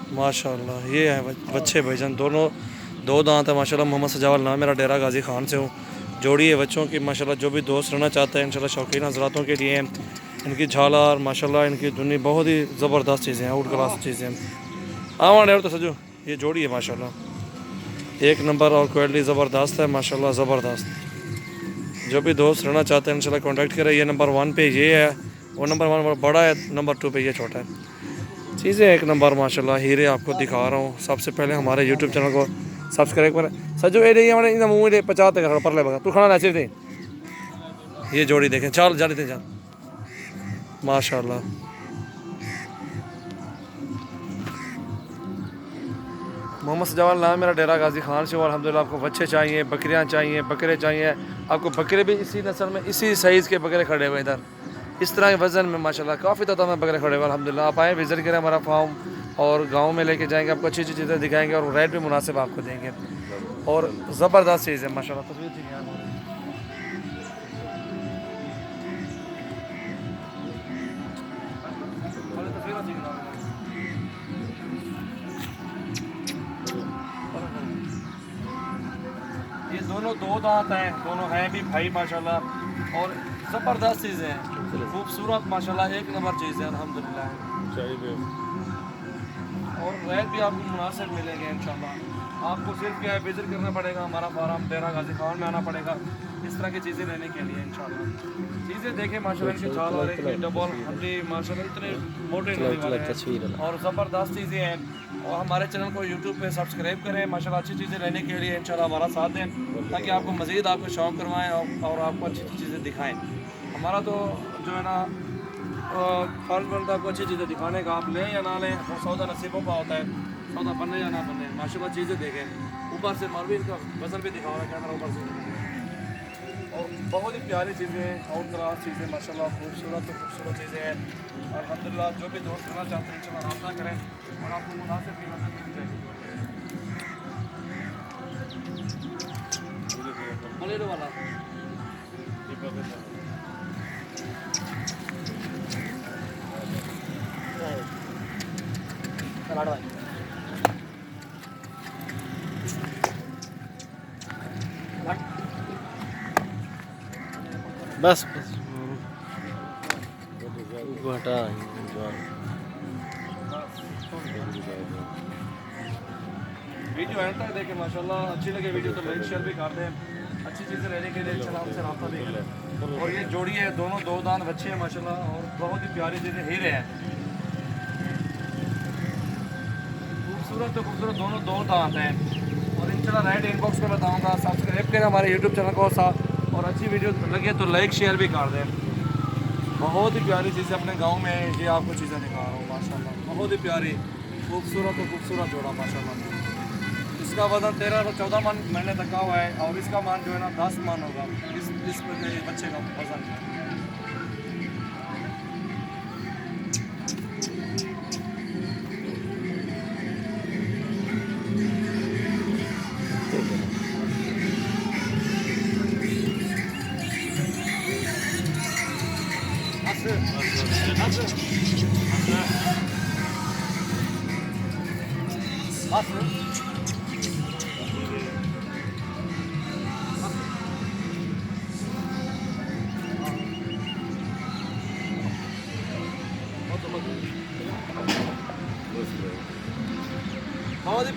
माशाल्लाह ये है बच्चे भाईजान, दोनों दो दांत है माशाल्लाह। मोहम्मद सजावल नाम, मेरा डेरा गाजी खान से हूँ। जोड़ी है बच्चों की माशाल्लाह। जो भी दोस्त रहना चाहता है इंशाल्लाह शौकीन हज़रातों के लिए इनकी झालर माशाल्लाह, इनकी दुनिया बहुत ही ज़बरदस्त चीज़ें हैं, आउट क्लास चीज़ें हैं। हाँ डेर तो सजो ये जोड़ी है माशाल्लाह, एक नंबर और क्वालिटी ज़बरदस्त है माशाल्लाह, ज़बरदस्त। जो भी दोस्त रहना चाहते हैं इंशाल्लाह कांटेक्ट करें। ये नंबर 1 पे ये है, वो नंबर 1 बड़ा है, नंबर 2 पे ये छोटा है। चीज़ें एक नंबर माशाल्लाह, हीरे आपको दिखा रहा हूँ। सबसे पहले हमारे यूट्यूब चैनल को सब्सक्राइब करें। सजो ए रही हमारे मुँह 50 तक पर ले बगा तू खाना ऐसे थे। ये जोड़ी देखें, चल जा लेते जा माशाल्लाह। मोहम्मद सजावल नाम, मेरा डेरा गाजी खान से। और अल्हम्दुलिल्लाह आपको बच्चे चाहिए, बकरियां चाहिए, बकरे चाहिए आपको, बकरे भी इसी नस्ल में इसी साइज़ के बकरे खड़े हुए इधर, इस तरह के वज़न में माशाल्लाह काफ़ी तादाद में बकरे खड़े हुए अल्हम्दुलिल्लाह। आप आएँ, विज़िट करें हमारा फार्म, और गाँव में लेके जाएंगे आपको, अच्छी अच्छी चीज़ें दिखाएंगे और रेट भी मुनासिब आपको देंगे, और ज़बरदस्त चीज़ है माशाल्लाह। तस्वीर ठीक है ये दोनों दो दांत हैं, दोनों हैं भी भाई माशाल्लाह, और ज़बरदस्त चीज़ें हैं, खूबसूरत माशाल्लाह, एक नंबर चीज़ है अल्हम्दुलिल्लाह। और रेट भी आपको मुनासिब मिलेंगे इंशाल्लाह। आपको सिर्फ क्या है, विजिट करना पड़ेगा हमारा फार्म, डेरा गाजी खान में आना पड़ेगा इस तरह की चीज़ें लेने के लिए इंशाल्लाह। चीज़ें देखें माशाल्लाह, इनकी झाल और इनकी डबल हड्डी माशाल्लाह, इतने मोटे होने वाले हैं और ज़बरदस्त चीज़ें हैं। और हमारे चैनल को यूट्यूब पे सब्सक्राइब करें माशाल्लाह, अच्छी चीज़ें लेने के लिए इंशाल्लाह हमारा साथ दें, ताकि आपको मज़ीद आपको शौक़ करवाएँ और आपको अच्छी अच्छी चीज़ें दिखाएँ। हमारा तो जो है ना फ़र्ज बनता है आपको अच्छी चीज़ें दिखाने का, आप लें या ना लें वो सौदा नसीबों का होता है, सौदा बनने या ना बने माशाल्लाह। चीज़ें देखें ऊपर से, मालवी इनका वज़न भी दिखा रहा है कैमरा ऊपर से, और बहुत ही प्यारी चीज़ें हैं, आउट क्लास चीज़ें माशाल्लाह, खूबसूरत तो खूबसूरत चीज़ें हैं अल्हम्दुलिल्लाह। जो भी दोस्त करना चाहते हैं इंशाल्लाह रब्ता करें और आपको मुनासिब कीमत में मिल जाएगी। बोलेरो वाला बस बस हटा वीडियो एंड तक देखें माशाल्लाह, अच्छी लगे वीडियो तो लाइक शेयर भी कर दें। अच्छी चीज़ें लेने के लिए इंशाल्लाह हमसे रब्ता भी करें। और ये जोड़ी है, दोनों दो दांत बच्चे हैं माशाल्लाह, और बहुत ही प्यारी चीज़ें हीरे हैं, खूबसूरत तो खूबसूरत, दोनों दो दांत हैं। और इंशाल्लाह राइट इनबॉक्स में बताऊँगा, सब्सक्राइब करें हमारे यूट्यूब चैनल को साथ, और अच्छी वीडियो लगे तो लाइक शेयर भी कर दें। बहुत ही प्यारी चीज़ें अपने गाँव में ये आपको चीज़ें दिखा रहा हूँ माशाल्लाह, बहुत ही प्यारी खूबसूरत तो खूबसूरत जोड़ा माशाल्लाह। इसका वजन 13 से 14 मन महीने तक का हुआ है, और इसका मान जो है ना 10 मन होगा इस बच्चे का वजन। बहुत ही